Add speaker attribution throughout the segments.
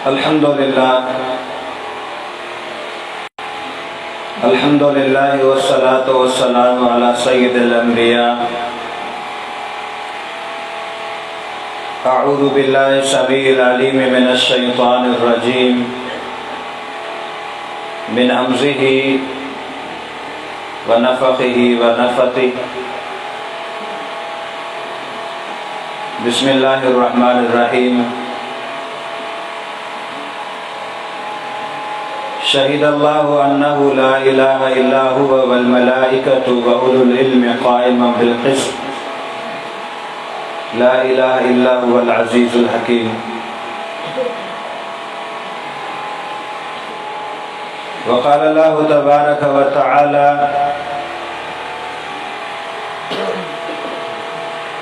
Speaker 1: अल्हम्दुलिल्लाह वस्सलातु वस्सलामु अला सय्यिदिल अंबिया। अऊज़ु बिल्लाहि समीइल अलीम मिनश शैतानिर रजीम मिन हमज़िही व नफ़ख़िही व नफ़्ख़िही। बिस्मिल्लाहिर रहमानिर रहीम। शहीदल्लाहु अन्नहु ला इलाहा इल्ला हुवा वल मलाइकतु व उलुल इल्मि क़ाइमन बिल क़िस्त। ला इलाहा इल्ला हुवल अज़ीज़ुल हकीम। व क़ाल अल्लाहु तबारक व तआला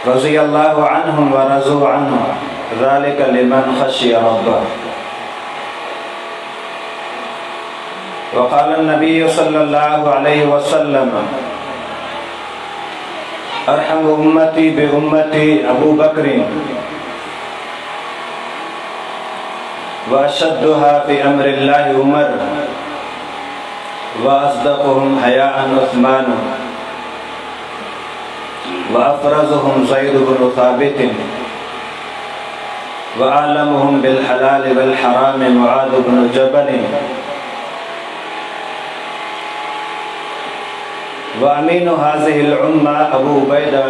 Speaker 1: रज़ियल्लाहु अन्हुम व रज़ू अन्हु ज़ालिका लिमन ख़शिया रब्बह। वक़ाल नबी सल्लल्लाहु अलैहि वसल्लम अरहम उम्मती बि उम्मती अबू बकरिन व अशद्दुहा फी अम्रिल्लाहि उमर व अस्दक़ुहुम हयाअन उस्मान व अफ़रज़ुहुम ज़ैद बिन साबित व आलमुहुम बिल हलाल वल हराम मुआज़ बिन जबल व अमीनु हाज़िहिल उम्मा अबू उबैदा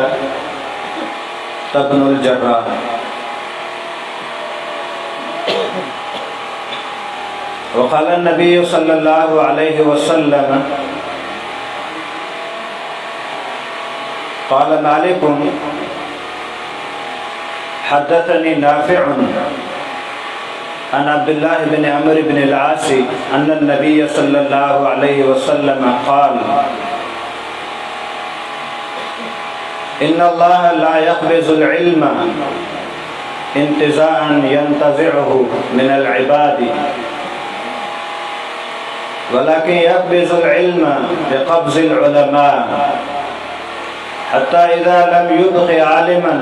Speaker 1: इब्नुल जर्राह। व क़ाल नबी सल्लल्लाहु अलैहि वसल्लम क़ाल मालिकुन हद्दथनी नाफ़िउन अन अब्दुल्लाह बिन अम्र बिन अल-आस अन्न नबी सल्लल्लाहु अलैहि वसल्लम क़ाल इन्नल्लाह ला यक़बिज़ुल इल्म इंतिज़ाअन यंतज़िउहु मिनल इबादी वलाकिन यक़बिज़ुल इल्म बिक़ब्ज़िल उलमा हत्ता इज़ा लम युबक़ि आलिमन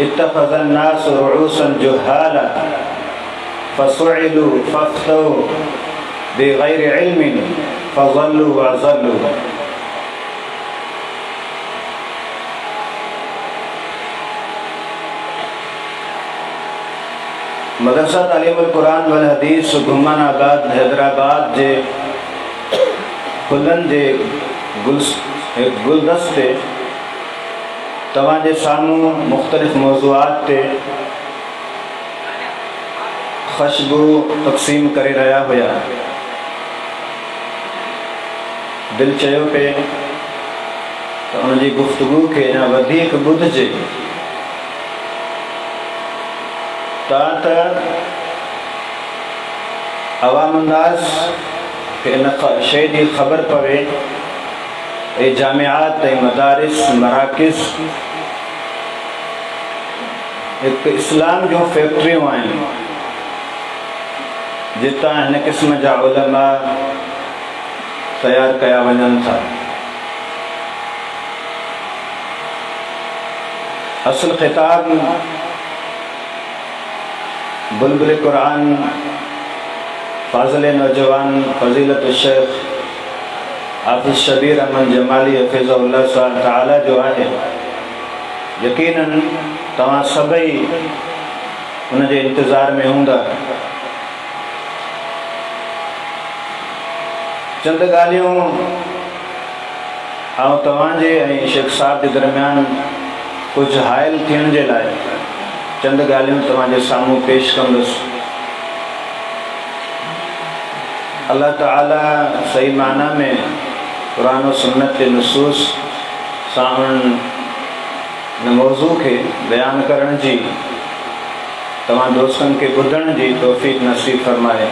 Speaker 1: इत्तख़ज़न नास रुऊसन जुहाला फ़सुइलू फ़अफ़्तौ बिग़ैरि इल्मिन फ़ज़ल्लू व अज़ल्लू। मदरसा तालीमुल कुरान वल हदीस घुमानाबाद हैदराबाद जे फुलन जे गुलदस्ते तव्हांजे साम्हूं मुख़्तलिफ़ मौज़ूआत ते ख़ुशबू तक़सीम करे रहिया हुया। दिल चयो पिए त उनजी गुफ़्तगू खे अञा वधीक ॿुधिजे त अवामुन्नास खे इन शइ जी ख़बर पवे ऐं जामिआत ऐं मदारिस मराकिज़ हिकु इस्लाम जूं फैक्ट्रियूं आहिनि जितां हिन क़िस्म जा उलमा तयारु कया वञनि था। असुल ख़िताब बुलबुल कुरान फाज़िल नौजवान फ़ज़ीलत शेख हाफ़िज़ शबीर अहमद जमाली हफ़िज़हुल्लाह ताला जो आहे। यकीनन तव्हां सभई उनजे इंतज़ार में हूंदा। चंद ॻाल्हियूं आउं तव्हांजे ऐं शेख साहब जे दरमियान कुझु हाइल थियण जे लाइ चंद ॻाल्हियूं तव्हांजे साम्हूं पेश कंदुसि। अल्लाह ताला सही माना में कुरान और सुन्नत के नुसूस सां हिन मौज़ू खे बयान करण जी तव्हां दोस्तनि खे ॿुधण जी तौफ़ीक़ नसीब फरमाए।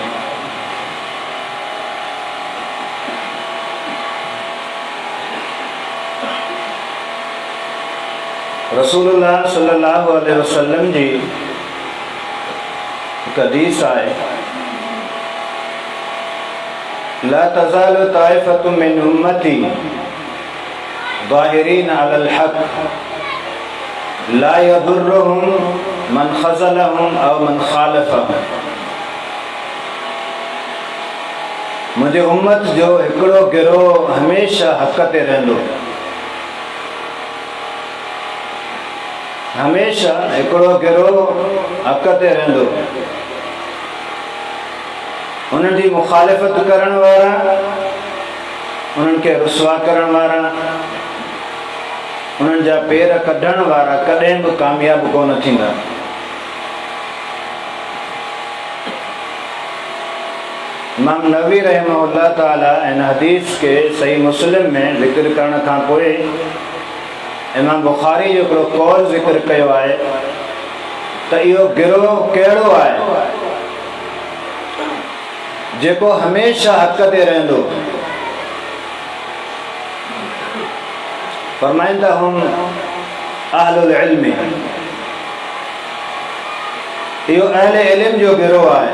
Speaker 1: रसूलुल्लाह सल्लल्लाहु अलैहि वसल्लम जी हिकु हदीस आहे ला तज़ालु ताइफ़तु मिन उम्मती ज़ाहिरीन अलल हक़ ला यदुर्रुहुम मन खज़लहुम औ मन खालफहुम मुझे उम्मत जो हिकिड़ो गिरोह हमेशा हक़ ते रहंदो, हमेशा हिकिड़ो गिरोह हक़ ते रहंदो। उन्हनि जी मुखालिफ़त करण वारा, उन्हनि खे रुसवा करण वारा, उन्हनि जा पेर कढण वारा कॾहिं बि कामयाब कोन थींदा। इमाम नबवी रहमहुल्लाह ताला इन हदीस के सही मुस्लिम में ज़िक्र करण खां पोइ इमाम बुखारी जो हिकिड़ो कौल ज़िक्र कयो आहे त इहो गिरोह कहिड़ो आहे जेको हमेशा हक़ ते रहंदो। फरमाइंदा हुम अहलुल इल्म, इहो अहले इल्म जो गिरोह आहे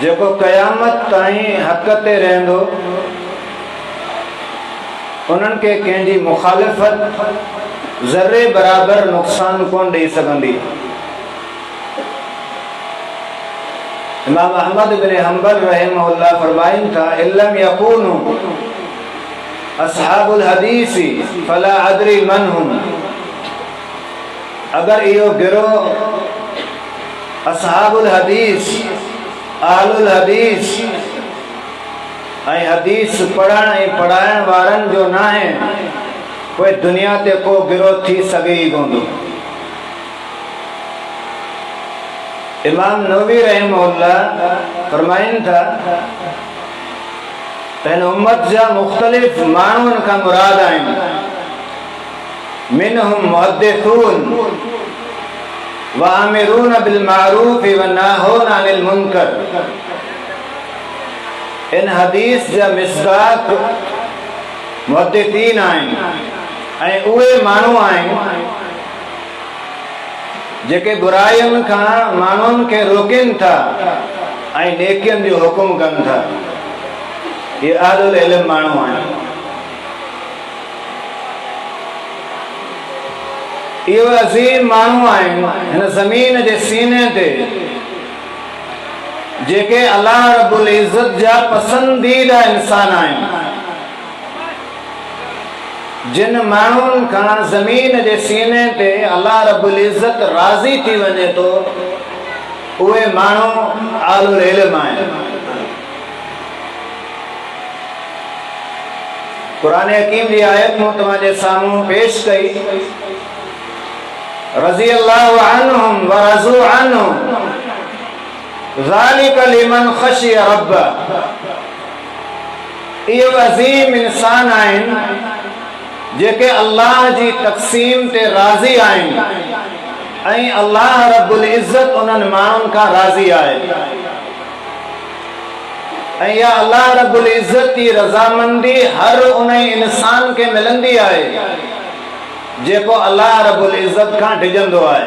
Speaker 1: जेको क़यामत ताईं हक़ ते रहंदो। उन्हनि खे कंहिंजी मुखालिफ़त ज़र्रे बराबर नुक़सान कोन ॾेई सघंदी। इमाम अहमद बिन हंबल रहमहुल्लाह फरमाइनि था, इल्लम यकूनु अस्हाबुल हदीसी फला अदरी मन हुम। अगर इहो गिरोह अस्हाबुल हदीस, आलुल हदीस ऐं हदीस पढ़ण ऐं पढ़ाइण वारनि जो न आहे, कोई दुनिया ते को गिरोह थी सघे ई कोन। इमाम नबवी रहमहुल्लाह फरमाइनि था त हिन उम्मत जा मुख़्तलिफ़ माण्हुनि खां मुराद आहिनि। मिनहुम मुहद्दिसून व आमिरून बिल मारूफ व नाहून अनिल मुनकर। इन हदीस जा मिस्दाक़ मुहद्दिसीन आहिनि ऐं उहे माण्हू आहिनि जेके बुराइयुनि खां माण्हुनि खे रोकनि था ऐं नेकियुनि जो हुकुम कनि था। ये अहलुल इल्म माण्हू आहिनि। इहो अज़ीम माण्हू आहिनि हिन ज़मीन जे सीने ते जेके अल्लाह रब्बुल इज़्ज़त जा पसंदीदा इंसान आहिनि। जिन माण्हुनि खां ज़मीन जे सीने ते अल्लाह रब्बुल इज़्ज़त राज़ी थी वञे थो, उहे माण्हू अहलुल इल्म आहिनि। कुरान हकीम जी आयत मूं तव्हांजे साम्हूं पेश कई, रज़ी अल्लाहु अन्हुम व रज़ू अन्हु ज़ालिका लिमन ख़शिय रब्ब। इहो अज़ीम इंसान आहिनि जेके अल्लाह जी तक़सीम ते राज़ी आहिनि ऐं अल्लाह रब्बुल इज़्ज़त उन्हनि माण्हुनि खां राज़ी आहे। ऐं या अल्लाह रब्बुल इज़्ज़त जी रज़ामंदी हर उन इंसान खे मिलंदी आहे जेको अल्लाह रब्बुल इज़्ज़त खां डिॼंदो आहे।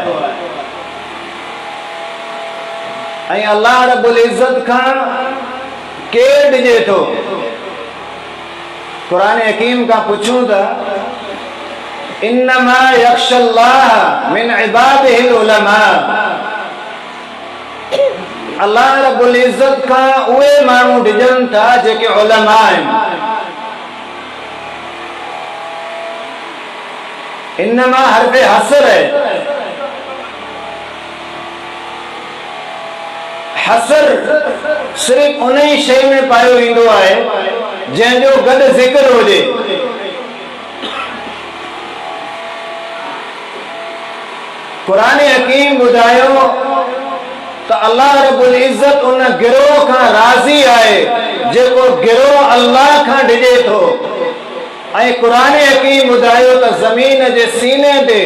Speaker 1: ऐं अल्लाह रब्बुल इज़्ज़त खां केरु डिॼे थो? कुरान हकीम खां पुछूं था, इन्नमा यख्शल्लाह मिन इबादिहिल उलमा। अल्लाह रब्बुल इज़्ज़त खां उहे माण्हू डिॼनि था जेके उलमा आहिनि। इन्नमा हर्फ़े हसर है। हसर सिर्फ़ उन ई शइ में पायो वेंदो आहे जंहिंजो गॾु ज़िक्र हुजे। कुरान हकीम ॿुधायो त अल्लाह रब्बुल इज़्ज़त उन गिरोह खां राज़ी आहे जेको गिरोह अल्लाह खां डिॼे थो। ऐं कुरान हकीम ॿुधायो त ज़मीन जे सीने ते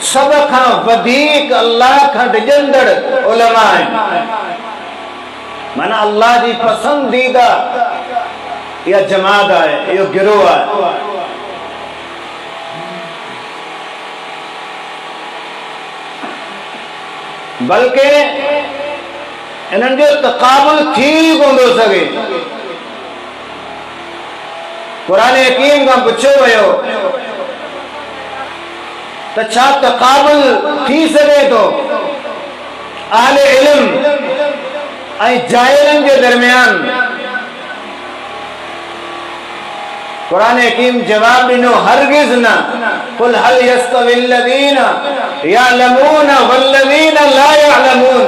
Speaker 1: सभ खां वधीक अल्लाह खां डिॼंदड़ उलमा आहिनि। माना अल्लाह जी पसंदीदा इहा जमात आहे, इहो गिरोह आहे। बल्कि इन्हनि जो तक़ाबुल थी कोन थो सघे। कुरान हकीम खां पुछियो वियो त छा तक़ाबुल थी सघे थो? अहले इल्म ऐं जाहिलनि जे दरमियान कुरान हकीम जवाब ॾिनो, हरगिज़ न। कुल हल यस्तविल लज़ीन यअलमून वल्लज़ीन ला यअलमून,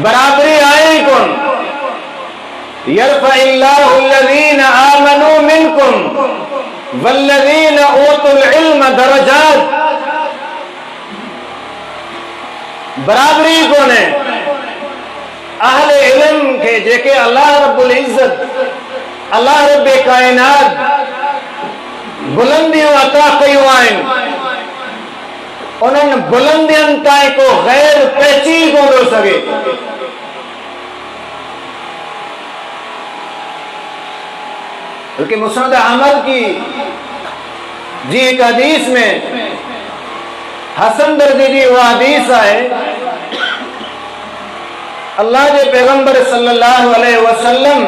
Speaker 1: बराबरी आहे ही कोन। यरफ़इल्लाहु लज़ीन आमनू मिनकुम वल्लज़ीन ऊतुल इल्म दरजात, बराबरी कोन है। अहले इल्म के जेके अल्लाह रब्बुल इज्जत, अल्लाह रब्बे कायनात बुलंदियों अता कयूं आहिनि, उन्हनि बुलंदियनि ताईं को गैर पहुची कोन थो सघे। बल्कि मुस्नद अहमद की जी एक हदीस में हसन दर्जे जी वो हदीस है, अल्लाह के पैगंबर सल्लल्लाहु अलैहि वसल्लम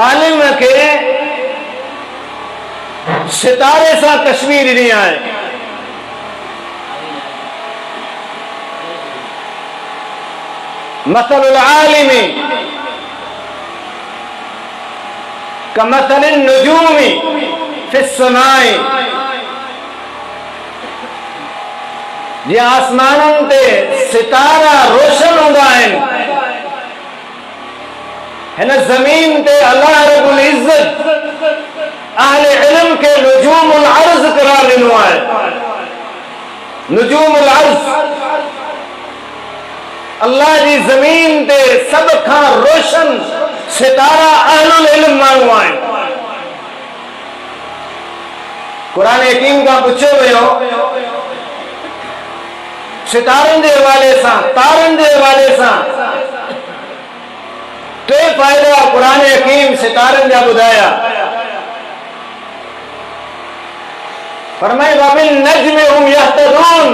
Speaker 1: आलिम के सितारे सा तस्वीर ॾिनी आहे। मसलुल आलिमी कमसलिन नुजूमी फिस समाई, जे आसमाननि ते सितारा रोशन हूंदा आहिनि, हिन ज़मीन ते अल्लाह रब्बुल इज्जत अहले इल्म के नुजूमुल अर्ज़ करार ॾिनो आहे। नुजूमुल अर्ज़, अल्लाह जी ज़मीन ते सभ खां रोशन सितारा अहलुल इल्म माण्हू आहिनि। कुरान हकीम खां पुछियो वियो सितारनि जे हवाले सां, तारनि जे हवाले सां, टे फ़ाइदा कुरान हकीम सितारनि जा ॿुधाया। फरमाए वबिन नज्मि हुम यहतदून,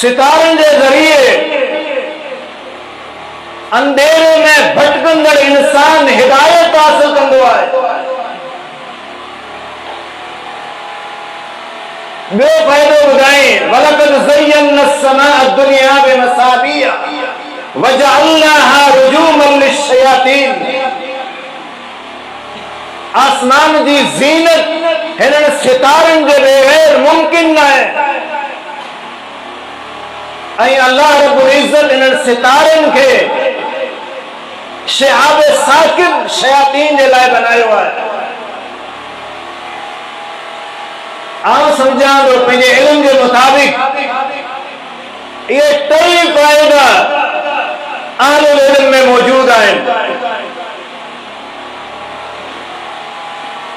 Speaker 1: सितारनि जे ज़रिए अंधेरे में भटकंदड़ इंसान हिदायत हासिल कंदो आहे। ॿियो फ़ाइदो ॿुधाएं, वलक़द ज़य्यना अस्समाअ दुनिया बिमसाबिह वजअलनाहा रुजूमन लिश्शयातीन, आसमान जी ज़ीनत हिननि सितारनि जे बग़ैर मुमकिन न आहे। ऐं अल्लाह रब्बुल इज्जत हिननि सितारनि खे शिहाब साकिब शयातीन जे लाइ बनायो आहे। आउं सम्झां थो पंहिंजे इल्म जे मुताबिक़ इहे टई फ़ाइदा अहलुल इल्म में मौजूद आहिनि।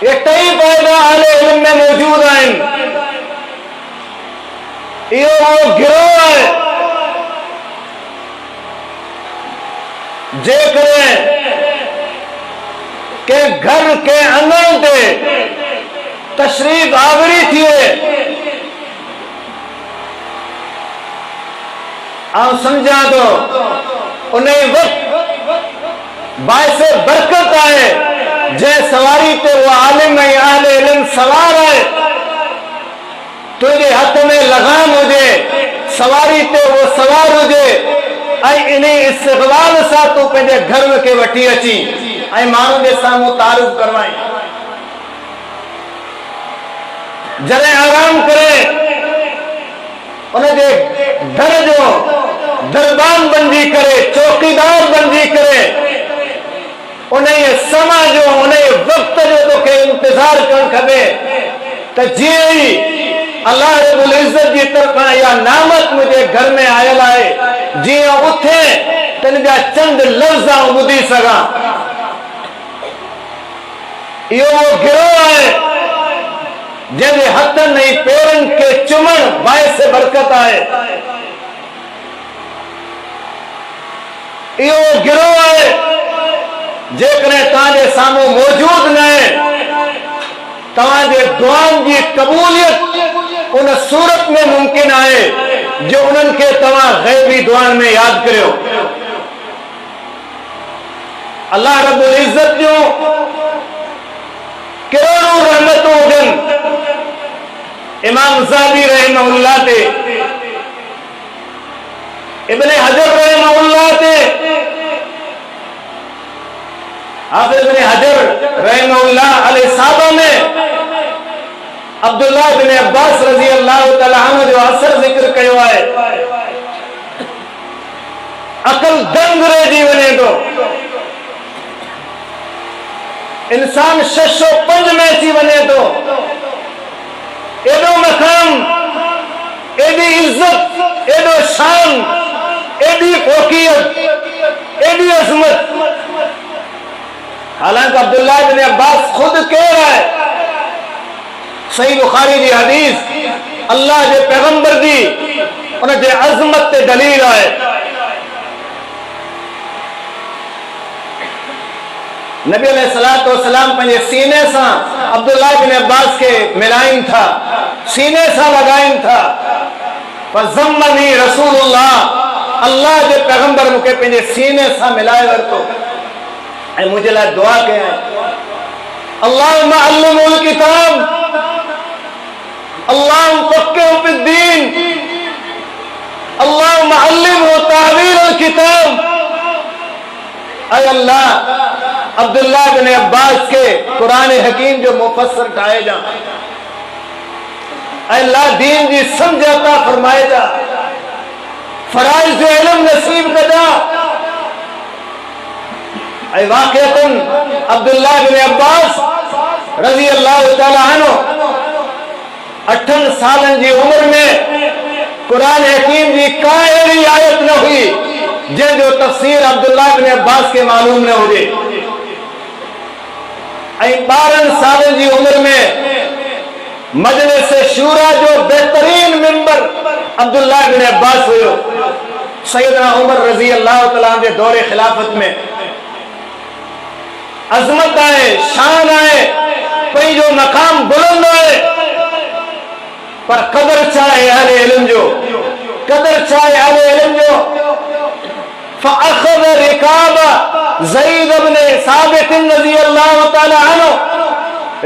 Speaker 1: ये टई फ़ाइदा अहले इल्म में मौजूद आहिनि। इहो वो गिरोह आहे जेकॾहिं के घर के अंगण ते तशरीफ आवरी थिए, आउं सम्झां थो उन वक़्तु बाइसे बरकत आहे जंहिं सवारी ते वो आलिम ऐं अहले इल्म सवार आहे। तुंहिंजे हथ में लगाम हुजे, सवारी ते वो सवार हुजे, ऐं इन इस्तक़बाल सां तूं पंहिंजे घर खे वठी अची ऐं माण्हुनि जे साम्हूं तारीफ़ करवाई। जॾहिं आराम करे उनजे घर जो दरबान बंदी करे, चौकीदार बंदी करे, उन समा जो, उन वक़्त जो तोखे इंतज़ार करणु खपे त जीअं ई अल्लाह रब्बुल इज्जत जी तरफ़ां इहा नामत मुंहिंजे घर में आयल आहे, जीअं उथे त इन जा चंद लफ़्ज़ आउं ॿुधी सघां। इहो वो गिरोह आहे जंहिंजे हथनि ऐं पेरनि खे चुमण बाइस बरकत आहे। इहो गिरोह आहे जेकॾहिं तव्हांजे साम्हूं मौजूद न आहे, तव्हांजे दुआनि जी क़बूलियत उन सूरत में मुमकिन आहे जो उन्हनि खे तव्हां ग़ैबी दुआनि में यादि करियो। अल्लाह रब्बुल इज्जत जूं करोड़ों रहमतूं हुजनि, इमाम ज़हाबी रहमहुल्लाह ते, इब्न हजर रहमहुल्लाह ते, हाफिज़ इब्न हजर रहमहुल्लाह अल-इसाबा में अब्दुल्लाह बिन अब्बास रज़ी अल्लाह तआला अन्हु जो असर ज़िक्र कयो है, अकल दंग रहिजी वञे थो, इंसान 605 में अची वञे थो, एडो मकाम, एडी इज्जत, एडो शान, एडी फोकियत, एडी अजमत। हालांकि अब्दुल्लाह बिन अब्बास खुद कह रहा है, सही बुखारी जी हदीस, अल्लाह जे पैगंबर दी उन जे अजमत ते दलील है। नबी अलैहिस्सलातु वस्सलाम पंहिंजे सीने सां अब्दुल्लाह बिन अब्बास के मिलाइन था, सीने सां लगाइन था। फज़म्मनी रसूलुल्लाह, अल्लाह जे पैगंबर मूंखे पंहिंजे सीने सां मिलाए वरितो ऐं मुंहिंजे लाइ दुआ कयई, अल्लाहुम्मा अल्लिमुल किताब, अल्लाहुम्मा फ़क़्क़िहु फ़िद्दीन, अल्लाहुम्मा अल्लिमहु तावीलुल किताब। ऐ अल्लाह, अब्दुल्लाह बिन अब्बास के कुरान हकीम जो मुफस्सिर ठाहे जा, अल्लाह दीन जी समझ अता फरमाए जा, फराइज़ जो इल्म नसीब कजा। ऐ वाक़िअतन अब्दुल्लाह बिन अब्बास रज़ी अल्लाह तआला अन्हु 8 सालन जी उम्र में कुरान हकीम जी का अहिड़ी आयत न हुई जंहिंजो तफ़सीर अब्दुल्लाह बिन अब्बास के मालूम न हुजे। 12 सालन जी उम्र में मजलिस शूरा जो बेहतरीन मिंबर अब्दुल्लाह बिन अब्बास हुयो। सैयदना उमर रज़ी अल्लाह तआला जे दौरे खिलाफत में अजमत आए, शान आए, पंहिंजो मकाम बुलंद आए, पर कदर चाहे अहले इल्म जो, कदर चाहे अहले इल्म जो। फ़अख़ज़ रिकाब ज़ैद इब्न साबित रज़ी अल्लाह तआला अन्हु,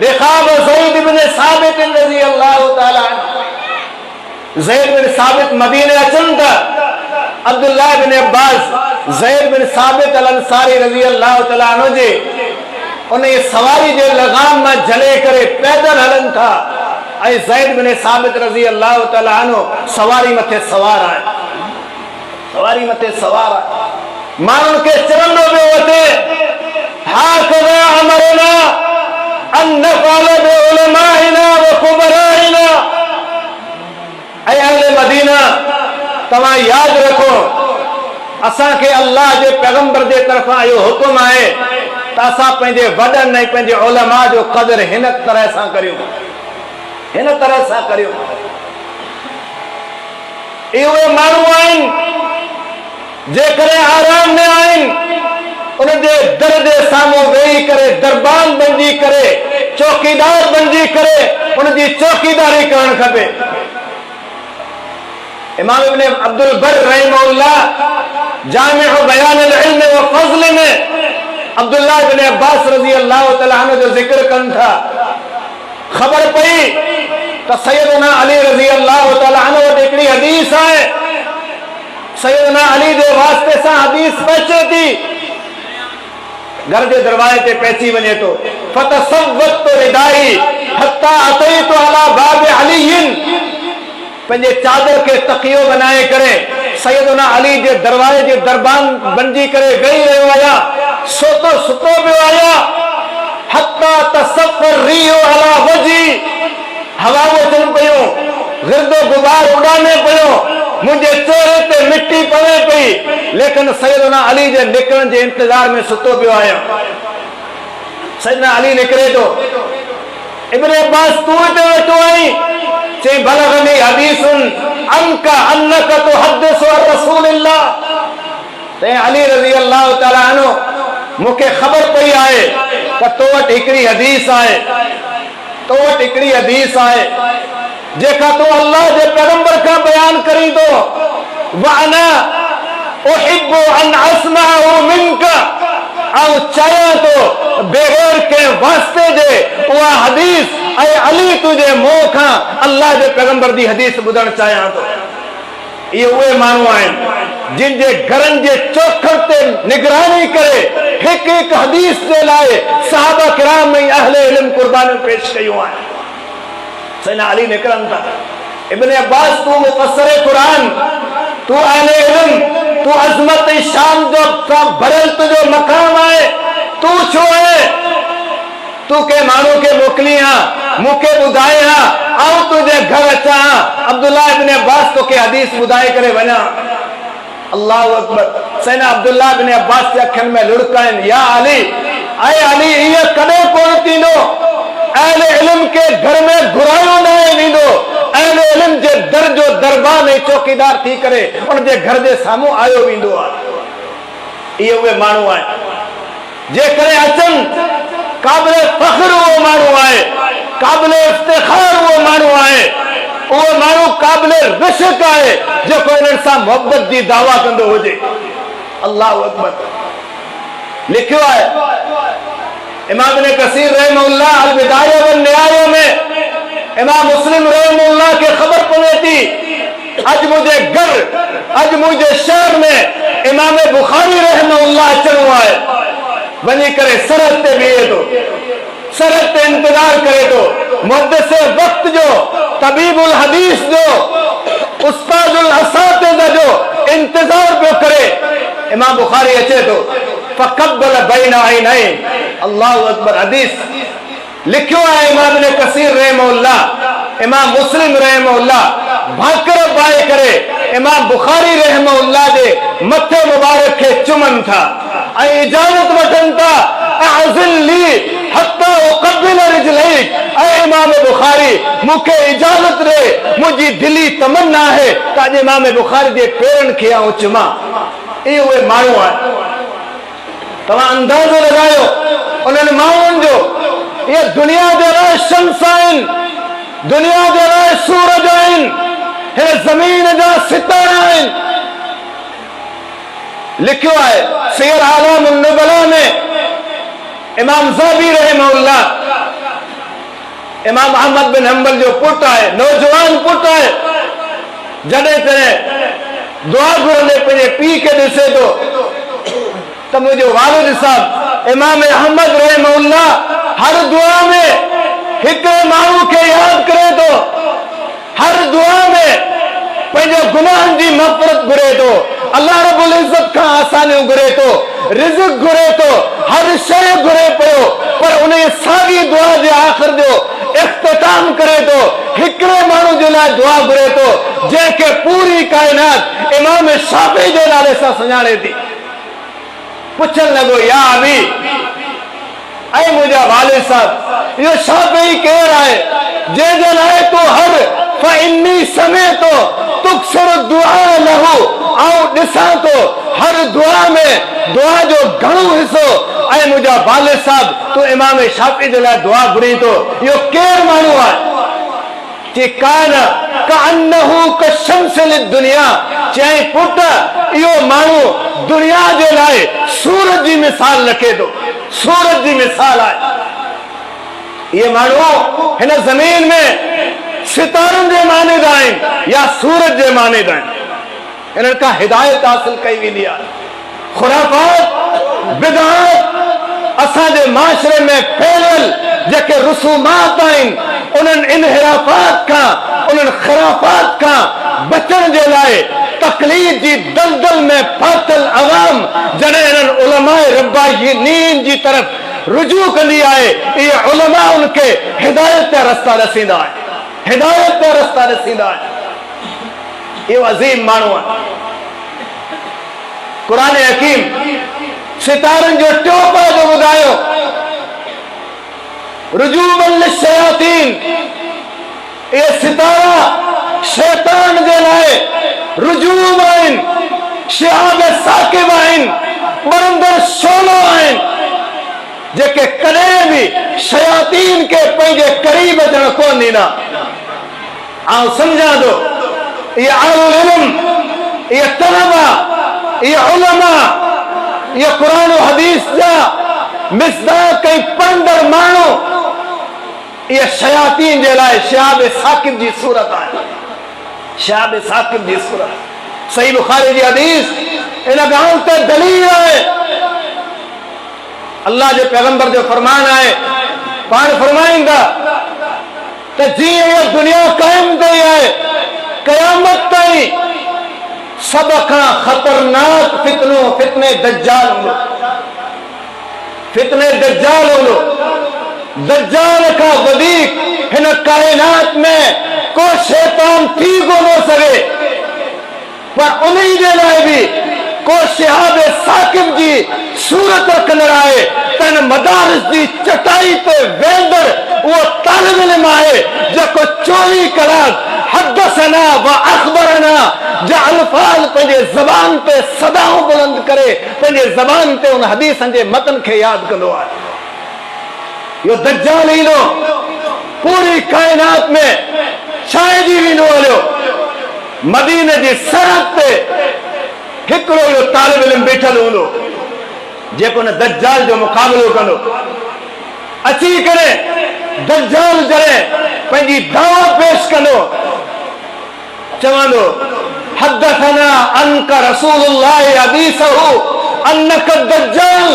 Speaker 1: रिकाब ज़ैद इब्न साबित रज़ी अल्लाह तआला अन्हु। ज़ैद बिन साबित मदीने अचनि था, अब्दुल्लाह बिन अब्बास ज़ैद बिन साबित अल अंसारी रज़ी अल्लाह तआला अन्हु जे उन सवारी जे लगाम में झले करे पैदल हलन था। ज़ैद बिन साबित रज़ी अल्लाह तआला अन्हु सवारी मथे सवार आए, सवारी मथे सवार आए, माण्हुनि खे चवंदो पियो वठे, हाकज़ा अमरना अन नफ़अल बिउलमाइना व कुबराइना। ऐ अहले मदीना, तव्हां याद रखो, असां खे अल्लाह जे पैगंबर जे तरफ़ां इहो हुकुम आहे त असां पंहिंजे वॾनि ऐं पंहिंजे उलमा जो क़दर हिन तरह सां करियूं, हिन तरह सां करियूं। इहे माण्हू आहिनि जेकॾहिं आराम में आहिनि, उन जे दर जे साम्हूं वेही करे दरबान बणिजी करे, चौकीदार बणिजी करे उन जी चौकीदारी करणु खपे। इमाम इब्न अब्दुल बर रहमहुल्लाह जामिअ बयानिल इल्म व फ़ज़्ल में अब्दुल्लाह बिन अब्बास रज़ी अल्लाह तआला अन्हु जो ज़िक्र कनि था। ख़बर पई त सैयदना अली रज़ी अल्लाह तआला अन्हु वटि हिकिड़ी हदीस आहे, सैयदना अली जे वास्ते सां हदीस पहुचे थी, घर जे दरवाजे ते पहुची वञे थो। फ़तसव्वतु रिदाई हत्ता अतैतु अला बाब अलीइन, पंहिंजे चादर के तकियो बनाए करे सैयदना अली जे दरवाजे जे दरबान बणिजी करे वेही रहियो आहियां, सोतो सुतो पियो आहियां। हत्ता तसफ़र रियो अला वजी, हवाऊं अचनि पियूं, गिरदो गुबार उॾामे पियो, मुंहिंजे चेहरे ते मिटी पवे पई, लेकिन सैयदना अली जे निकिरण जे इंतजार में सुतो पियो आहियां। सैयदना अली निकिरे थो, इब्न अब्बास तूं हिते वेठो आहीं? चई बलगनी हदीसुन अनका अन्नका तुहद्दिसु अन रसूलिल्लाह। ते अली रज़ी अल्लाह तआला अन्हु मूंखे ख़बर पई आहे त तो वटि हिकिड़ी हदीस आहे, तो वटि हिकिड़ी हदीस आहे जेका तूं अल्लाह जे पैगंबर खां बयान करी थो। वअना उहिब्बु अन अस्मअहु मिनका, ऐं चाहियां थो बग़ैर के वास्ते जे उहा हदीस ऐं अली तुंहिंजे मुंहं खां
Speaker 2: अल्लाह के पैगंबर दी हदीस बुधण चाहां तो ये उहे मानू आहिनि जिन जे घरनि जे चौखट ते निगरानी करे हिक हिक हदीस जे लाए सहाबा किराम में अहले इल्म कुर्बानियूं पेश कयूं आहिनि। सैयदना अली निकरन था, इब्ने अब्बास तू मुफस्सिर कुरान, तू अहले इल्म, तू अजमत शान जो भरल तुझो मकाम है, तू छो है, तू के मानू के मोकली हां, मुखे बुधाए हां, आऊं तुझे घर अचा हां। अब्दुल्ला इब्ने अब्बास तो के हदीस बुधाए करे वना। अल्लाह अकबर। सैयदना अब्दुल्ला इब्ने अब्बास के अखन में लुड़काइन, या अली, आए अली ये कदे कोन थींदो अहले इल्म के घर में घुरायो न नींदो, अहले इल्म जे दर जो दरबार में चौकीदार थी करे उन जे घर जे सामू आयो विंदो आ। ये उहे मानू आए जे करे अचन काबिल फख्र वो मानू आए, काबिल इफ्तिखार वो मानू आए, वो मानू काबिल रिश्क आए जो कोई इन्हनि सां मोहब्बत दी दावा कंदो हुजे। अल्लाह अकबर। लिखियो है इमाम इब्न कसीर रहमहुल्लाह अल बिदाया वन निहाया में, इमाम मुस्लिम रहमहुल्लाह के खबर पवे थी आज मुझे घर, आज मुझे शहर में इमाम बुखारी रहमहुल्लाह अचणो है, वनी करे सरहद ते बीहे तो, सरहद ते इंतजार करे तो, मुहद्दिस वक्त जो, तबीबुल हदीस जो, उस्तादुल असातिज़ा जो इंतजार पियो करे, इमाम बुखारी अचे तो फकब्बल बैन आइनैहि। अल्लाह अकबर। हदीस लिखियो है इमाम इब्न कसीर रहमहुल्लाह, इमाम मुस्लिम रहमहुल्लाह भाकर पाए करे इमाम बुखारी रहमहुल्लाह दे मथे मुबारक के चुमन था ऐं इजाजत वठन था, अज़िल ली हत्ता उक़ब्बिल रिजलैक, ऐ इमाम बुखारी मुखे इजाजत दे, मुझी दिली तमन्ना है त अॼु इमाम बुखारी दे पेरन खे आऊं चुमा। ये उहे माण्हू आहे, तव्हां अंदाज़ो लगायो उन्हनि माण्हुनि जो, ये दुनिया जे लाइ शम्स आहिनि, दुनिया जे लाइ सूरज आहिनि, हिन ज़मीन जा सितारा आहिनि। लिखियो आहे सियर आलाम नुबला में इमाम ज़हबी रहमहुल्लाह, इमाम अहमद बिन हंबल जो पुट आहे, नौजवान पुट आहे, जॾहिं तॾहिं दुआ घुरंदे पंहिंजे पीउ खे ॾिसे थो तो मुझे वालिद साहब इमाम अहमद रहमहुल्लाह हर दुआ में एक मानू के याद करे तो, हर दुआ में पंहिंजे गुनाहनि जी मग़फ़िरत घुरे तो, अल्लाह रब्बुल इज़्ज़त का आसानियूं घुरे तो, रिज़्क़ घुरे तो, हर शय घुरे पियो, पर उन साॻी दुआ जे आख़िर जो इख्तिताम करे तो हिकिड़े माण्हू जे लाइ दुआ घुरे तो जंहिंखे पूरी काइनात इमाम शाफ़ी जे नाले सां सुञाणे थी। पुछण लॻो, या अबी, ऐं मुंहिंजा वालिद साहब इहो शाफ़ी केरु आहे जंहिंजे लाइ तूं हर फ़इन्नी समेतो तुक्सिर दुआ लहू, आऊं ॾिसां थो हर दुआ में दुआ जो घणो हिसो, ऐं मुंहिंजा वालिद साहब तूं इमाम शाफ़ी जे लाइ दुआ घुरी थो। इहो केरु माण्हू आहे कि कान कअन्नहु कशम्स लिद्दुनिया, चई पुट इहो माण्हू दुनिया जे लाइ सूरज जी मिसाल रखे थो, सूरज जी मिसाल आहे। ये माण्हू हिन ज़मीन में सितारनि जे मानीदा आहिनि या सूरज जे मानीदा आहिनि, इन्हनि खां हिदायत हासिल कई वेंदी आहे। खुराफात बिदअत असांजे माशरे में फैलियल जेके रुसूमात आहिनि उन्हनि इनहिराफात खां, उन्हनि ख़राफात खां बचण जे लाइ तकलीद जी दलदल में फाथल अवाम जॾहिं इन्हनि उलमाए रब्बानीन जी तरफ़ रुजू कंदी आहे, इहे उलमा उनखे हिदायत जा रस्ता ॾसींदा आहिनि, हिदायत जा रस्ता ॾसींदा आहिनि। इहो अज़ीम माण्हू आहे। क़ुरान हकीम सितारनि जो टियों फ़ाइदो ॿुधायो, रुजूमन लिश्शयातीन, ये सितारा शैतान जे लाइ रुजूम आहिनि, शिहाब साकिब आहिनि, बरंदर शोलो आहिनि, जेके कॾहिं बि शयातीन के पंहिंजे क़रीब अचण कोन ॾींदा। आउं सम्झां थो इहे अहलुल इल्म, इहे तलबा, इहे उलमा, इहे क़ुरान हदीस जा मिसदाक़ ऐं पढ़ंदड़ माण्हू ये शयातीन जे लाए शहाब साकिब जी सूरत है, शहाब साकिब जी सूरत। सही बुखारी जी हदीस इन गांव ते दलील है। अल्लाह जे पैगंबर जो फरमान है, पान फरमाइंदा तो जी ये दुनिया कायम थी है कयामत ताईं सब का खतरनाक फितनो फितने दज्जाल होंगे, फितने दज्जाल होंगे। दज्जाल का वदीक हिन कायनात में को शैतान थी को न सके, पर उन्हीं जे लाए भी को शहाब साकिब जी सूरत रखन आए तन मदारिस की चटाई ते वेंदर वो तालिब इल्म आहे जो 24 कलाक हदसना व अखबरना जा अल्फाज पंजे जबान पे सदाओं बुलंद करे, पंजे जबान पे उन हदीसन जे मतन के याद कंदो आहे। यो दज्जाल ईंदो पूरी कायनात में छाइजी वेंदो हलियो। मदीने जी सरहद ते हिकिड़ो इहो तालिब इल्म बैठल हूंदो जेको न दज्जाल जो मुक़ाबिलो कंदो। अची करे दज्जाल जॾहिं पंहिंजी दावा पेश कंदो चवंदो हदसना अनक रसूलुल्लाह हदीसहु अन्नक दज्जाल,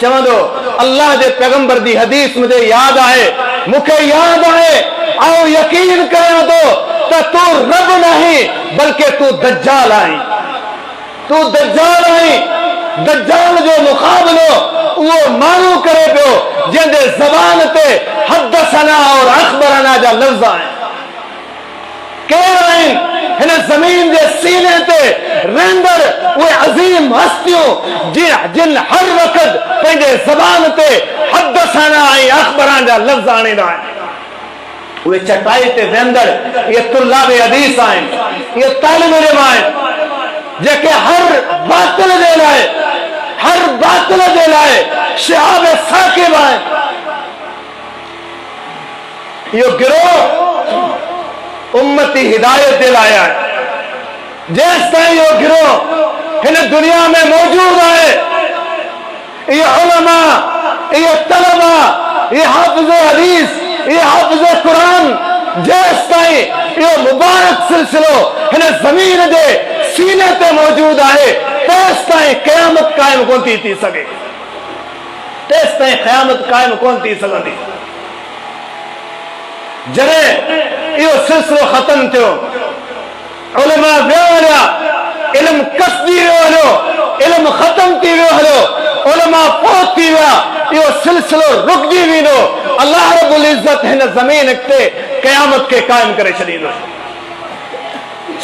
Speaker 2: चवंदो अल्लाह जे पैगंबर दी हदीस मुझे याद आहे, मूंखे याद आहे ऐं यकीन कयां थो त तू रब नहीं बल्कि तू दज्जाल आई, तू दज्जाल आई। दज्जाल जो मुकाबलो वो मानू करे पियो जंहिंजे ज़बान ते हदसना और अखबरना जा लफ्ज़ आहिनि। केर आहिनि हिन ज़मीन जे सीने ते रहंदड़ उहे अज़ीम हस्तियूं जिन हर वक़्त पंहिंजे ज़बान ते हदसना ऐं अखबरना जा लफ्ज़ आणींदा आहिनि। उहे चटाई ते वेंदड़ इहे तुल्लाब हदीस आहिनि, इहे तालिब इल्म आहिनि जेके हर बातिल जे लाइ शहाब साकिब आहिनि। इहो गिरोह उम्मती हिदायत जे लाइ आहे। जेसि ताईं इहो गिरोह हिन दुनिया में मौजूद आहे, इहे उलमा, इहे तलबा, इहे हाफ़िज़ हदीस, इहे हाफ़िज़ कुरान, जेसि ताईं इहो मुबारक सिलसिलो हिन ज़मीन जे सीने ते मौजूद आहे तेसि ताईं क़यामत क़ाइम कोन थी सघे, तेसि ताईं क़यामत क़ाइम कोन थी सघंदी। जॾहिं इहो सिलसिलो ख़तम थियो, उलमा वियो हलिया, इल्म कसदी वियो हलियो, इल्म ख़तम थी वियो हलियो, उलमा फ़ौत थी विया, इहो सिलसिलो रुकजी वेंदो। अल्लाह रब्बुल इज़्ज़त हिन ज़मीन ते क़यामत खे क़ाइम करे छॾींदो।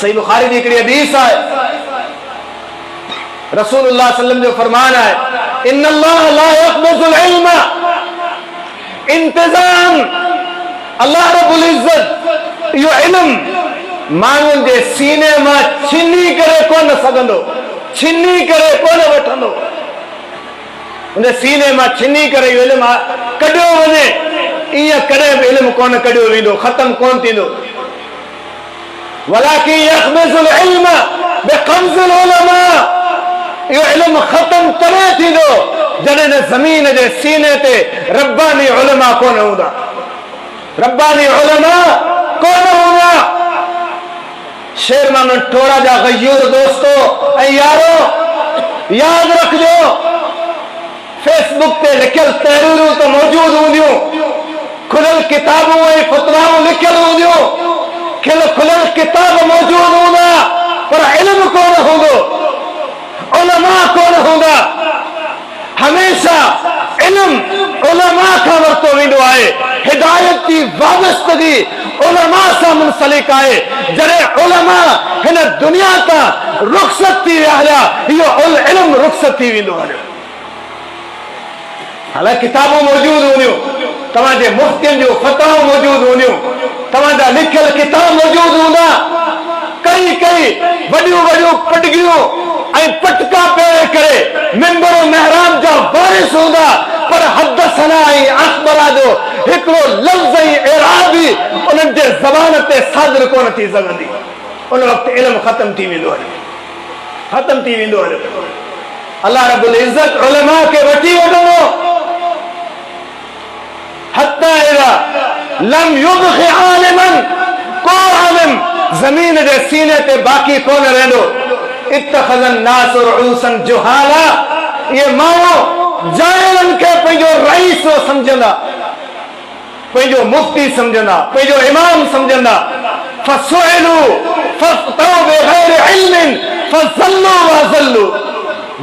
Speaker 2: सही बुखारी जी हिकिड़ी हदीस आहे, रसूलुल्लाह सल्लल्लाहु अलैहि वसल्लम जो फरमान आहे इन्नल्लाह ला यक़बिज़ुल इल्म इंतिज़ाम। अल्लाह रब्बुल इज़्ज़त इहो इल्म माण्हुनि जे सीने मां छिनी करे कोन सघंदो, छिनी करे कोन वठंदो। उन सीने मां छिनी करे इहो इल्म कढियो वञे, ईअं कॾहिं बि इल्म कोन कढियो वेंदो, ख़तम कोन थींदो। वलाकिन यक़बिज़ुल इल्म बिक़ब्ज़िल उलमा, इहो इल्म ख़तम तॾहिं थींदो जॾहिं न ज़मीन जे सीने ते रब्बानी उलमा कोन हूंदा, रब्बानी उलमा कोन हूंदा। शेर मामन टोड़ा जा गयूर दोस्तों ऐं यारो याद रखजो, फेसबुक ते लिखियल तहरीरूं तो मौजूद हूंदियूं, खुलियल किताबूं ऐं फतवाऊं लिखियल हूंदियूं, खुलियल किताब मौजूद हूंदा पर इल्म कोन हूंदो, उलमा कोन हूंदा। हमेशा इल्म उलमा खां वरितो वेंदो आहे, हिदायत जी वाबस्तगी उलमा सां मुंसलिक आहे। जॾहिं उलमा हिन दुनिया तां रुख़सत थी विया हलिया, इहो इल्म रुख़सत थी वेंदो हलियो। हालांकि किताबूं मौजूद हूंदियूं, तव्हांजे मुफ़्तियुनि जो फतवा मौजूद हूंदियूं, तव्हांजा लिखियल किताब मौजूद हूंदा, कई वॾियूं वॾियूं पटगियूं ऐं पटका पेरे करे मिंबर महराम जा वारिस हूंदा, पर हदसना ऐं अखबरा जो हिकिड़ो लफ़्ज़ ऐं इराबी उन्हनि जे ज़बान ते सादिर कोन थी सघंदी। उन वक़्तु इल्म ख़तम थी वेंदो हलियो, ख़तम थी वेंदो हलियो। अल्लाह रब्बुल इज़्ज़त उलमा खे वठी वठंदो, हत्ता इज़ा लम युबक़ि आलिमन, को आलिम ज़मीन जे सीने ते बाक़ी कोन रहंदो। इत्तख़ज़न नास रुऊसन जुहाला, ये माण्हू जाहिलनि खे पंहिंजो रईस सम्झंदा, पंहिंजो मुफ्ती सम्झंदा, पंहिंजो इमाम सम्झंदा। फसुइलू फफ्तौ बिग़ैरि इल्मिन फज़ल्लू वज़ल्लू,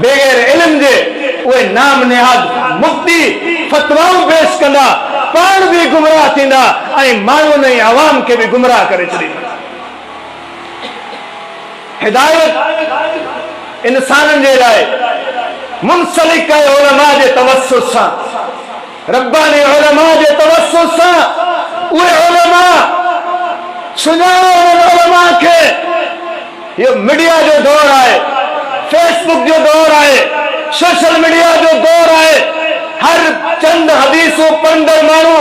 Speaker 2: बग़ैर इल्म जे उहे नाम निहाद मुफ्ती फतवाऊं पेश कंदा, पाण बि गुमराह थींदा ऐं माण्हुनि ऐं आवाम खे बि गुमराह करे छॾींदा। हिदायत इंसाननि जे लाइ मुंसलिक आहे उलमा जे तवस्सुत सां, रब्बानी उलमा जे तवस्सुत सां। उहे उलमा सुञाणनि उलमा खे। इहो मीडिया जो दौर आहे, फेसबुक जो दौर आहे, सोशल मीडिया जो दौर आहे। हर चंद हदीसूं पढ़ंदड़ माण्हू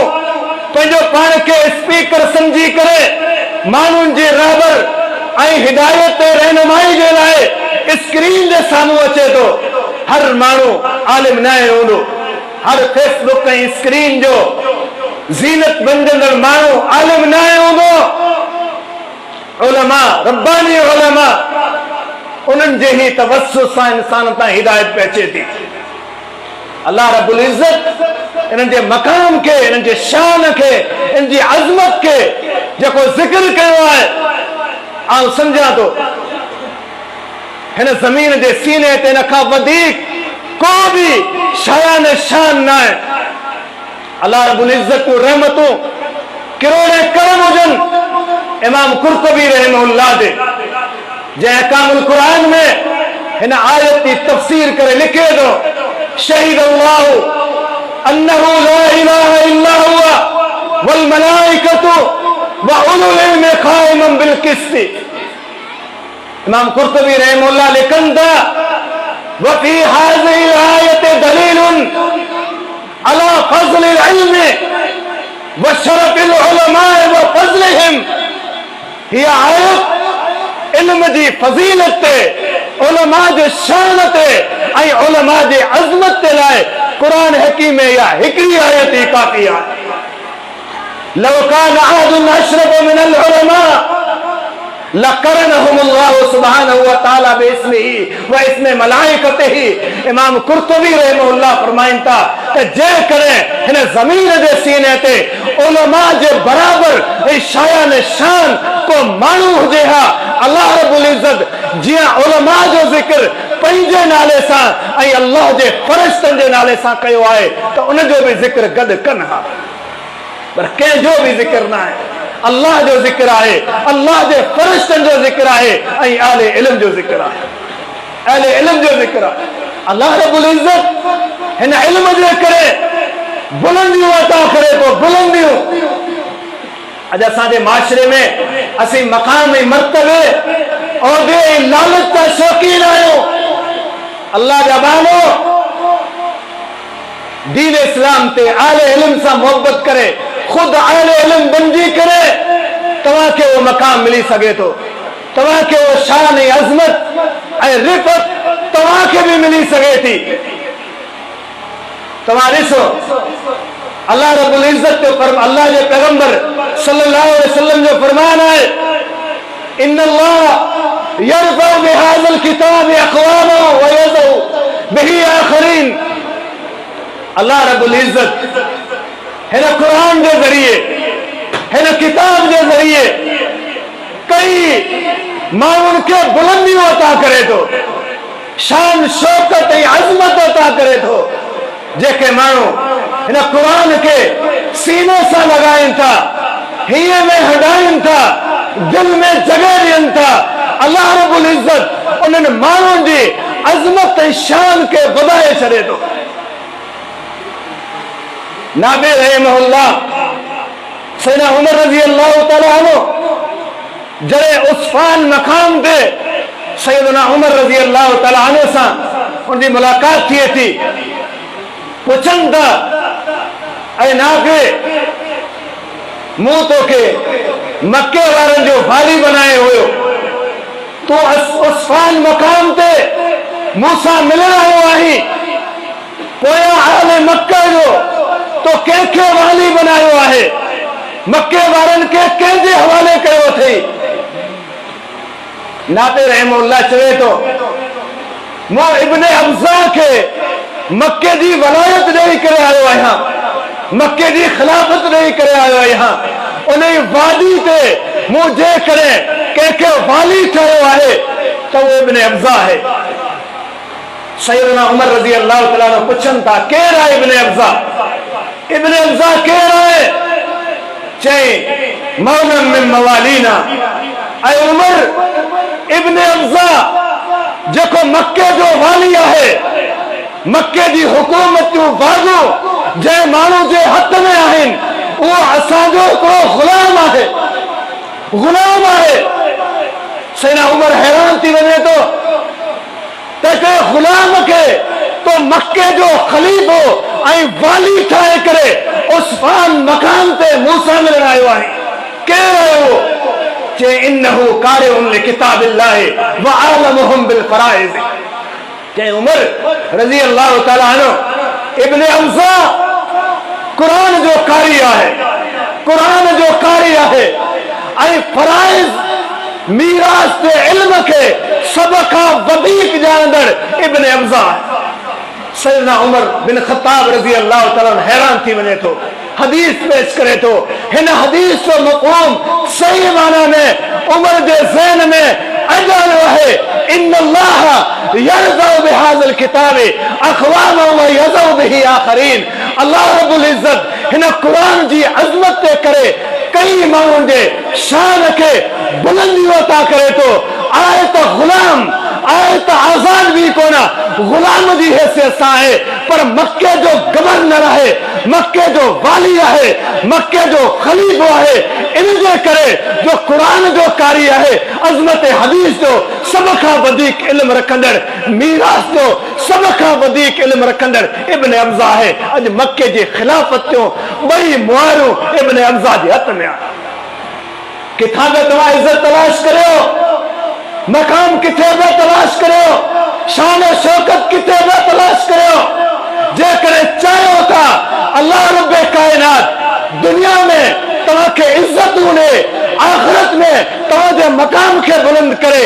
Speaker 2: पंहिंजो पाण खे स्पीकर सम्झी करे माण्हुनि जी रहबर ऐं हिदायत ते रहनुमाई जे लाइ स्क्रीन जे साम्हूं अचे थो। हर माण्हू आलिम न हूंदो, हर फेसबुक ऐं स्क्रीन जो ज़ीनत बणजंदड़ माण्हू आलिम न हूंदो। उलमा, रब्बानी उलमा, उन्हनि जे ही तवस्सुत सां इंसान ताईं हिदायत पे अचे थी। अल्लाह रब्बुल इज़्ज़त इन्हनि जे मक़ाम खे, इन्हनि जे शान खे, इन जी अज़मत खे जेको ज़िक्र कयो आहे, आउं सम्झां थो हिन ज़मीन जे सीने ते इन खां वधीक को बि शायान शान न आहे। अल्लाह रब्बुल इज़्ज़त जूं रहमतूं किरोड़े करम हुजनि इमाम कुर्तुबी रहमहुल्लाह ते, जंहिं अहकामुल क़ुरान में हिन आयत जी तफ़सीर करे लिखे थो, शहीद अल्लाहु अन्नहु ला इलाहा इल्ला हुवा वल मलाइकतु व उलुल इल्मि क़ाइमन बिल क़िस्त। इमाम कुर्तुबी रहमहुल्लाह लिखन था, व फी हाज़िही आयत दलीलुन अला फ़ज़्लिल इल्मि व शरफ़िल उलमा व फ़ज़्लिहिम। हीअ आयत इल्म जी फज़ीलत ते, उलमा जे शान ते ऐं उलमा जे अज़मत ते लाइ क़ुरान हकीम में या हिकड़ी आयत ही काफ़ी आहे। लौ कान अहदुन अशरफ़ मिनल उलमा लक़रनहुमुल्लाहु सुब्हानहु व तआला बिस्मिही व इस्मि मलाइकतिही। इमाम कुर्तुबी रहमहुल्लाह फरमाइनि था त जेकॾहिं हिन ज़मीन जे सीने ते उलमा जे बराबर ऐं शायान शान को माण्हू हुजे हा, अल्लाह रब्बुल इज़्ज़त जीअं उलमा जो ज़िक्र पंहिंजे नाले सां ऐं अल्लाह जे फ़रिश्तनि जे नाले सां कयो आहे त उनजो बि ज़िक्र गॾु कनि हा। पर कंहिंजो बि ज़िक्र न आहे, अल्लाह जो ज़िक्र आहे, अल्लाह जे फ़रिश्तनि जो ज़िक्र आहे ऐं अहले इल्म जो ज़िक्र आहे, अहले इल्म जो ज़िक्र आहे। अल्लाह रब्बुल इज़्ज़त हिन इल्म जे करे बुलंदियूं अता करे थो, बुलंदियूं। अॼु असांजे माशरे में असीं मक़ाम ऐं मर्तबे औहदे ऐं लालच जा शौक़ीन आहियूं। अल्लाह जा बानो दीन इस्लाम ते आले इल्म सां मोहब्बत करे खुद आले इल्म बणजी करे तव्हांखे उहो मक़ाम मिली सघे थो, तव्हांखे उहो शान ऐं अज़मत ऐं रिफ़त तव्हांखे बि मिली सघे थी। तव्हां ॾिसो अल्लाह रब्बुल इज़्ज़त जो अल्लाह जे पैगंबर सल्लल्लाहु अलैहि वसल्लम जो फरमान है, इन्नल्लाह यरफ़उ बिहाज़ल किताबि अक़वामन व यज़उ बिही आख़रीन। अल्लाह रब्बुल इज़्ज़त हिन कुरान जे ज़रिए, हिन किताब जे ज़रिए कई माण्हुनि खे बुलंदियूं अता करे थो, शान शौकत ऐं अज़मत अता करे थो। जेके माण्हू हिन कुरान खे सीने सां लॻाइनि था, हीअं में हटाइनि था, दिल में जॻह ॾियनि था, अल्लाह रब्बुल इज़्ज़त उन्हनि माण्हुनि जी अज़मत ऐं शान खे वधाए छॾे थो। नाबी रहमहुल्लाह सैयदना उमर रज़ी अल्लाह तआला अन्हु जॾहिं उस्फान मक़ाम ते सैयदना उमर रज़ी अल्लाह तआला अन्हु सां उनजी मुलाक़ात थिए थी, पुछनि था, ऐं नाबी मूं तोखे मके वारनि जो वाली बनाए हुयो, तूं उस्फान मक़ाम ते मूंसां मिलण आयो आहीं, पोयां अहले मक्का जो तो कंहिंखे वाली बनायो आहे? मके वारनि खे कंहिंजे हवाले कयो अथई? नाते रहमउल्लाह चवे तो मां इब्न अब्ज़ा के मक्के जी वलायत ॾेई करे आयो आहियां, मक्के जी खिलाफत ॾेई करे आयो आहियां। उन वादी ते मूं जे करे कंहिंखे वाली ठहियो आहे त उहो इब्न अब्ज़ा आहे। सैयदना उमर रज़ी अल्लाह तआला अन्हु पुछनि था केरु आहे इब्न अब्ज़ा? इब्न अब्ज़ा केरु आहे? चई मौलन मिन मवालीना। ऐं उमर इब्न अब्ज़ा जेको मक्के जो वाली आहे, मक्के जी हुकूमत जूं बागूं जंहिं माण्हू जे हथ में आहिनि, उहो असांजो हिकिड़ो गुलाम आहे, गुलाम आहे। सैयदना उमर हैरान थी वञे थो त के गुलाम खे तो मक्के जो खलीफो ऐं वाली ठाहे करे उस्मान मकान ते मूसा मिलण आयो आहे। केरु आयो? चे इन्नहु कारिउन लिकिताबिल्लाहि व आलमुहुम बिल फराइज़। चे उमर रज़ी अल्लाह तआला अन्हु इब्न अब्ज़ा कुरान जो कारी आहे, कुरान जो कारी आहे ऐं फराइज़ मीरास ते इल्म के सब खां वधीक ॼाणंदड़ इब्न अब्ज़ा आहे। सैयदना उमर बिन ख़त्ताब रज़ी अल्लाह तआला हैरान थी वञे थो, हदीस पेश करे थो। हिन हदीस जो मफ़हूम सही माना में उमर जे ज़हन में अॼु आहे इन्नल्लाह यरज़उ बिहाज़िल किताबि अक़वामन व यज़उ बिही आख़रीन। अल्लाह रब्बुल इज़्ज़त हिन कुरान जी अज़मत ते करे कई माण्हुनि जे शान खे बुलंदी अता करे थो। आए त गुलाम, आए त आज़ाद भी कोना, गुलाम जी हैसियत सां आहे, पर मक्के जो गवर्नर आहे, मक्के जो वाली आहे, मक्के जो खलीफो आहे। इन जे करे जो कुरान जो कारी आहे, अज़मत हदीस जो सब खां वधीक इल्म रखंदड़, मीरास जो सब खां वधीक इल्म रखंदड़ इब्न अब्ज़ा आहे। अॼु मक्के जी खिलाफत जो ॿई मुआरूं इब्न अब्ज़ा जे हथ में आहे। किथां बि तव्हां इज़त तलाश करियो, मकाम किथे बि तलाश करियो, शान शौकत किथे बि तलाश करियो, जेकॾहिं चाहियो था अल्लाह रब्बे कायनात दुनिया में तव्हांखे इज़त ॾे, आख़िरत में तव्हांजे मकाम खे बुलंद करे,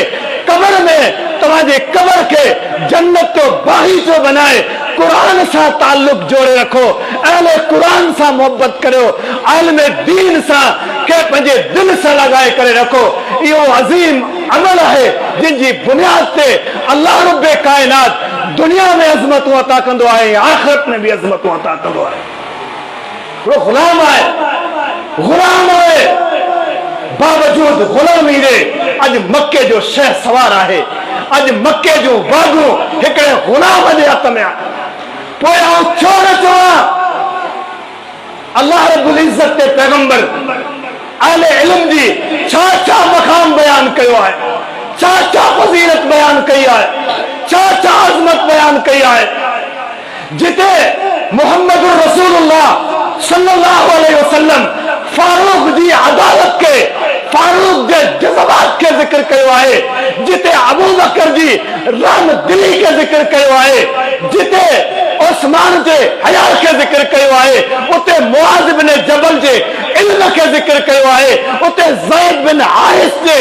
Speaker 2: कब्र में तव्हांजी कब्र खे जन्नत जो बागीचो बनाए, कुरान सां ताल्लुक जोड़े रखो, अहले कुरान सां मोहब्बत करियो, आलिम दीन सां के पंहिंजे दिल सां लॻाए करे रखो। इहो अज़ीम अमल आहे जिनजी बुनियाद ते अल्लाह रब्बे कायनात दुनिया में अज़मतूं अता कंदो आहे, आख़िरत में भी अज़मतूं अता कंदो आहे। वो गुलाम आहे, गुलाम आहे, बावजूद गुलामी दे अॼु मक्के जो शह सवार आहे। अॼु मक्के जो बागूं हिकिड़े गुलाम जे हथ में आहे। पोइ आउं छो न चवां अल्लाह रब्बुल इज़्ज़त ते पैगंबर अहले इल्म जी छा छा मक़ाम बयान कयो आहे, छा छा फज़ीलत बयान कई आहे, छा छा अज़मत बयान कई आहे। जिते मुहम्मदुर रसूलुल्लाह सल्लल्लाहु अलैहि वसल्लम फारूक जी अदालत के, फारूक के जज़बात के जिक्र कयो आहे, जिते अबू बकर जी राम दिली के जिक्र कयो आहे, जिते उस्मान जे हया के जिक्र कयो आहे, उते मुआज़ बिन जबल जे इल्म के जिक्र कयो आहे, उते ज़ैद बिन हारिस जे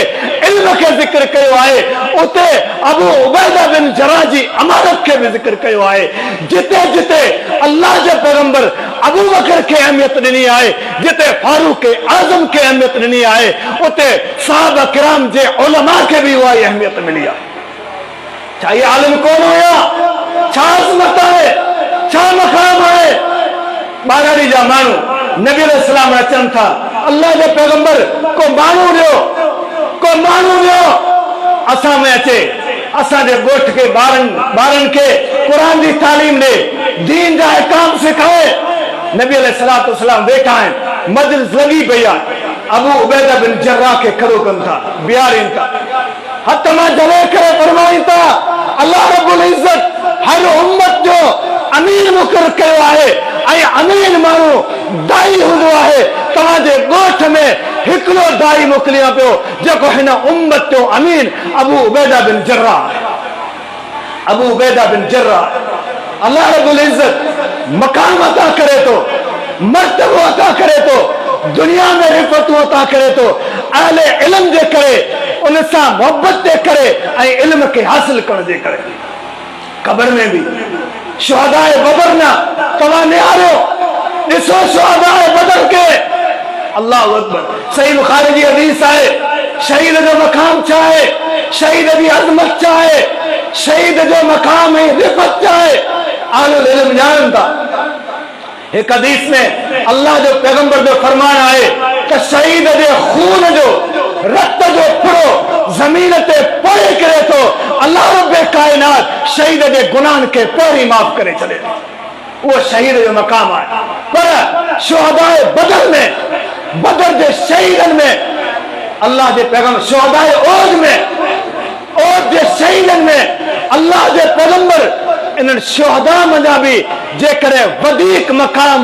Speaker 2: इल्म के जिक्र कयो आहे, उते अबू उबैदा बिन जर्राह जी अमानत के भी जिक्र कयो आहे। जिते जिते अल्लाह जे पैगंबर अबू बकर के अहमियत ॾिनी आहे, जिते फारूक आज़म के अहमियत ॾिनी आहे, उते सहाबा किराम जे उलमा के भी उहा अहमियत मिली आहे। छा इहे आलिम कोन हुया? छा अज़मत आहे, छा मक़ाम आहे? ॿारहं जा माण्हू नबी अलैहिस्सलाम अचनि था, अल्लाह जे पैगंबर को माण्हू ॾियो, को माण्हू ॾियो असां में अचे, असांजे ॻोठ के ॿारनि के कुरान जी तालीम ॾे, दीन जा अहकाम सिखाए। नबी अलैहिस्सलाम वेठा आहिनि, मजलिस लॻी पई आहे, अबू उबैदा बिन जर्राह के खड़ो कनि था, बीहारीनि था, हथ मां जले करे फरमाइनि था अल्लाह रब्बुल इज़्ज़त हर उम्मत जो अमीर मुक़रर कयो आहे, ऐं अमीर माण्हू दाई हूंदो आहे। तव्हांजे ॻोठ में हिकिड़ो दाई मोकिलियां पियो जेको हिन उम्मत जो अमीर अबू उबैदा बिन जर्राह, अबू उबैदा बिन जर्राह। अल्लाह रब्बुल इज़्ज़त मकाम अता करे थो, मर्तबो अता करे तो, दुनिया में रिफ़तूं अता करे तो, अहले इल्म जे करे उन सां मोहब्बत जे करे ऐं इल्म के हासिल करण जे करे। कब्र में भी शुहदाए बदर ना तव्हां निहारियो, ॾिसो शुहदाए बदर के। अल्लाह अकबर। सही बुखारी जी हदीस आहे, शहीद जो मकाम छा आहे, शहीद जी अज़मत छा आहे, शहीद जो मकाम ऐं रिफ़त छा आहे, आलिम इल्म ॼाणनि था। एक हदीस में अल्लाह जो पैगंबर जो फरमान आए कि शहीद जे खून जो रक्त जो फुड़ो जमीन ते पड़े करे तो अल्लाह रब्बे कायनात शहीद जे गुनाहन के पहिरीं माफ करे छॾे। वो शहीद जो मकाम आहे। पर शुहदाए बदर में, बदर जे शहीदन में अल्लाह जे पैगंबर, शुहदाए ओद में, ओद जे शहीदन में अल्लाह जे पैगंबर इन शुहदा मंझां बि जेकॾहिं वधीक मक़ाम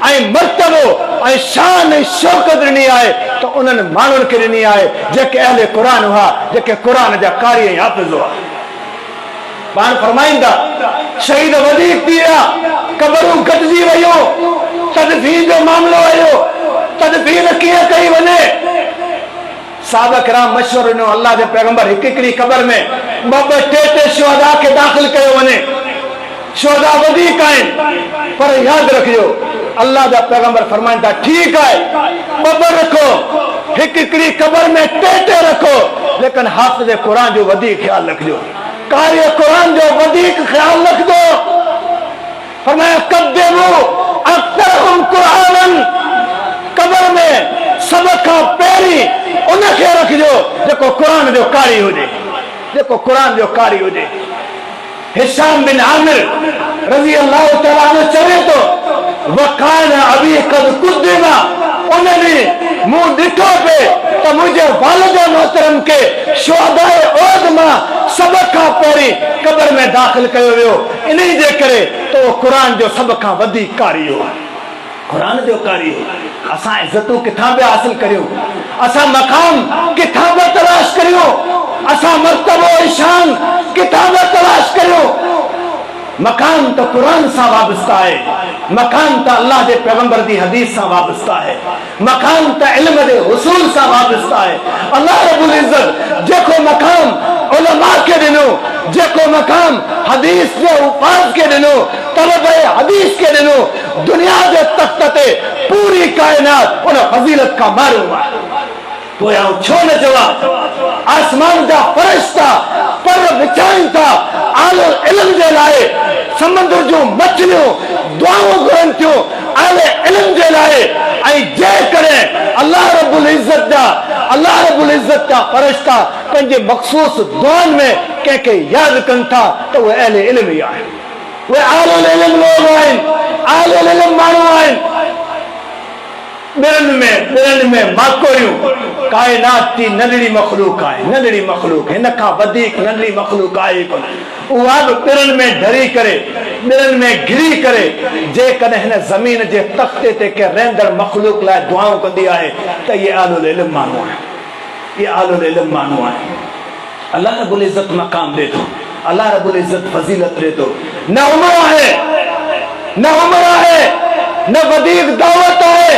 Speaker 2: ऐं मर्तबो ऐं शान ऐं शौक़त ॾिनी आहे त उन्हनि माण्हुनि खे ॾिनी आहे जेके अहले क़ुर हुआ, जेके क़ुर जा कारी ऐं हाफ़िज़ हुआ। पाण फरमाईंदा शहीद वधीक थी विया, क़बरूं घटिजी वियूं, तदफ़ीन जो मामिलो आयो, तदफ़ीन कीअं कई वञे। साहबा किराम मशवरो ॾिनो, अल्लाह जे पैगंबर हिकु हिकिड़ी क़बर में ॿ टे शुहदा खे दाख़िल कयो वञे। शुहदा वधीक आहिनि, पर यादि रखियो अल्लाह जा पैगंबर फरमाइनि था ठीकु आहे ॿ रखो, हिकु हिकिड़ी क़बर में टे रखो, लेकिन हाफ़िज़ क़ुर जो वधीक ख्याल रखिजो, कारी क़ुर जो वधीक ख्याल रखिजो। फरमाया क़द्दिमू अक्सरहुम क़ुरआनन, क़बर में सभ खां पहिरीं उनखे रखिजो जेको क़ुर जो कारी हुजे, जेको क़ुर जो कारी हुजे। हिशाम बिन आमिर रज़ी अल्लाह तआला अन्हु चवे तो वकान अबी क़द कुद्दिमा, उन्हनि मूं ॾिठो पे त मुंहिंजे वालिद मोहतरम के शुहदाए ओद मां सभ खां पहिरीं क़बर में दाख़िल कयो वियो, इन जे करे तो क़ुर जो सभ खां वधीक कारी हो, क़ुर जो कारी हो। असां इज़तूं किथां पिया हासिल करियूं, असां मक़ाम किथां पिया तलाश करियूं, असां मर्तबो शान किथां पिया तलाश करियूं। मकाम तो कुरान सां वाबस्ता है, मकाम तो अल्लाह के पैगंबर की हदीस सां वाबस्ता है, मकाम तो इल्म के उसूल सां वाबस्ता है। अल्लाह रब्बुल इज्जत जेको मकाम उलमा के दिनो, जेको मकाम हदीस के उपास के दिनो, तलबे हदीस के दिनो, दुनिया के तख्त ते पूरी कायनात उन फजीलत का मालूम है। तो यहाँ छो न चवा, आसमान जा फरिश्ता पर विछाइन था आलो इल्म जे लाए, समुंद्र जो मछलियों दुआओं घुरन थियूं आले इल्म जे लाए, ऐं जे करे अल्लाह रब्बुल इज्जत जा फरिश्ता पंहिंजे मखसूस दुआन में कंहिंखे यादि कनि था त उहे अहले इल्म ई आहिनि, उहे आलिल इल्म लोग आहिनि, आलिल इल्म माण्हू आहिनि। ॿिरनि में माकोरियूं, कायनात की नंढड़ी मखलूक आहे, नंढड़ी मखलूक, हिन खां वधीक नंढड़ी मखलूक आहे कोन। उहा बि ॿिरनि में डरी करे, ॿिरनि में घिरी करे जेकॾहिं हिन ज़मीन जे तख़्ते ते के रहंदड़ मखलूक लाइ दुआऊं कंदी आहे त इहे आलिल इल्म माण्हू आहिनि, इहे आलिल इल्म माण्हू आहिनि। अल्लाह रब्बुल इज्जत मक़ाम ॾे थो, अल्लाह रब्बुल इज्जत फज़ीलत ॾे थो। न उमिरि आहे, न उमिरि आहे, न वधीक दावत आहे,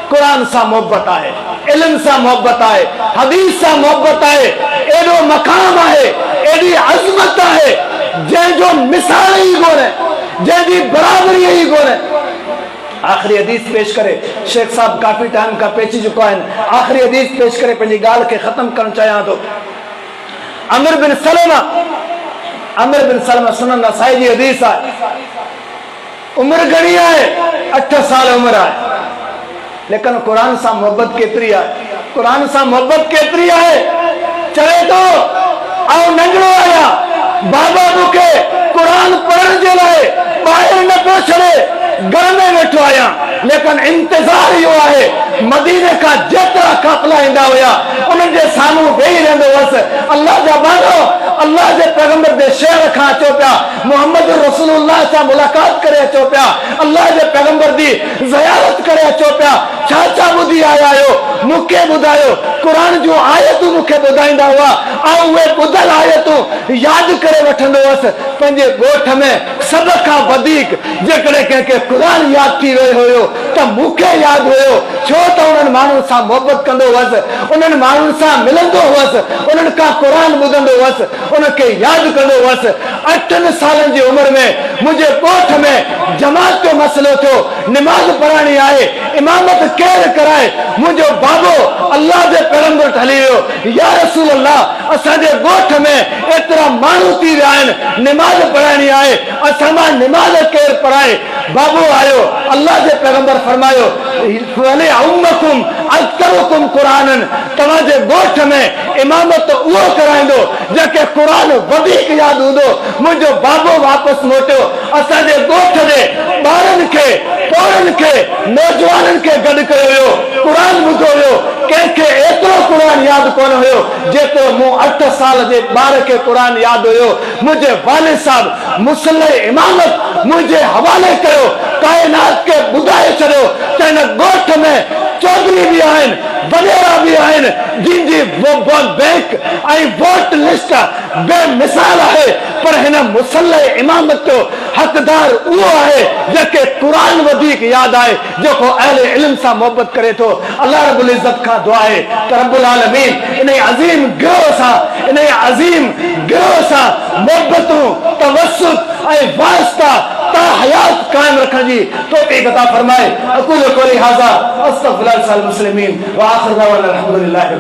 Speaker 2: कुरान सां मोहब्बत आहे, इल्म सां मोहब्बत आहे, हदीस सां मोहब्बत आहे। एॾो मक़ाम आहे, एॾी अज़मत आहे जंहिंजो मिसाल ई कोन्हे, जंहिंजी बराबरी ई कोन्हे। आख़िरी हदीस पेश करे, शेख साहब काफ़ी टाइम का पेची चुका आहिनि, आख़िरी हदीस पेश करे पंहिंजी ॻाल्हि खे ख़त्म करणु चाहियां थो। अमिर बिन सलमा सुनन नसाई जी हदीस आहे, उम्र घणी आहे, 8 साल उम्र आहे, लेकिन कुरान सां मोहब्बत केतरी आहे, कुरान सां मोहब्बत केतरी आहे। चवे तो आउं नंढड़ो आहियां, बाबा मूंखे कुरान पढ़ण जे लाइ ॿाहिरि न पियो छॾे, घर में वेठो आहियां, लेकिन इंतज़ार इहो आहे मदीने खां जेतिरा काफ़िला ईंदा हुया उन्हनि जे साम्हूं वेही रहंदो हुअसि। अल्लाह जा बानो, अल्लाह जे पैगंबर जे शहर खां अचो पिया, मोहम्मद रसूलुल्लाह सां मुलाक़ात करे अचो पिया, अल्लाह जे पैगंबर जी ज़ियारत करे अचो पिया। छा छा ॿुधी आया आहियो, मूंखे ॿुधायो। कुरान जूं आयतूं मूंखे ॿुधाईंदा हुआ, ऐं उहे ॿुधल आयतूं यादि करे वठंदो हुअसि। पंहिंजे ॻोठ में सभ खां वधीक जेकॾहिं कंहिंखे कुरान यादि थी वियो हुयो त त मूंखे यादि हुयो, छो त उन्हनि माण्हुनि सां मोहबत कंदो हुअसि, उन्हनि माण्हुनि सां मिलंदो हुअसि, उन्हनि खां क़ुर ॿुधंदो हुअसि, उनखे यादि कंदो हुअसि। 8 सालनि जी उमिरि में मुंहिंजे ॻोठ में जमात जो मसइलो थियो, निमाज़ पढ़ाइणी आहे, इमामत केरु कराए? मुंहिंजो बाबो अल्लाह जे पैगंबर वटि हली वियो, या रसूल अल्लाह, असांजे ॻोठ में एतिरा माण्हू थी विया आहिनि, निमाज़ पढ़ाइणी आहे, असां मां निमाज़ केरु पढ़ाए? बाबो आयो, अल्लाह जे पैगंबर फरमायो, क़ुरानन, तव्हांजे ॻोठ में इमामत उहो कराईंदो जंहिंखे क़ुर वधीक यादि हूंदो। मुंहिंजो बाबो वापसि मोटियो, असांजे ॻोठ जे ॿारनि खे, पौरनि खे, नौजवाननि खे गॾु कयो हुयो, क़ुर ॿुधो हुयो। कंहिंखे एतिरो क़ुर यादि कोन हुयो जेतिरो मूं 8 साल जे ॿार खे क़ुर यादि हुयो। मुंहिंजे वालिद साहब मुसल्ले इमामत मुंहिंजे हवाले कयो, काइनात खे ॿुधाए छॾियो त हिन ॻोठ में चौधरी बि आहिनि, वॾेरा बि आहिनि, जिनजी बैंक ऐं वोट लिस्ट बेमिसाल आहे, पर हिन मुसल्ले इमामत जो हक़दार उहो आहे जंहिंखे क़ुर वधीक यादि आहे, जेको अहले इल्म सां मोहबत करे थो। अल्लाह रब्बुल इज़्ज़त खां दुआ आहे त रब्बुल आलमीन इन अज़ीम गिरोह सां मोहबतूं, तवस्सुत ऐं वास्ता ता हयात कायम रखण जी तौफ़ीक़ अता फरमाए। अक़ूलु क़ौली हाज़ा अस्तग़फिरुल्लाह लिल मुस्लिमीन व आख़िरु दअवाना अल्हम्दुलिल्लाहि।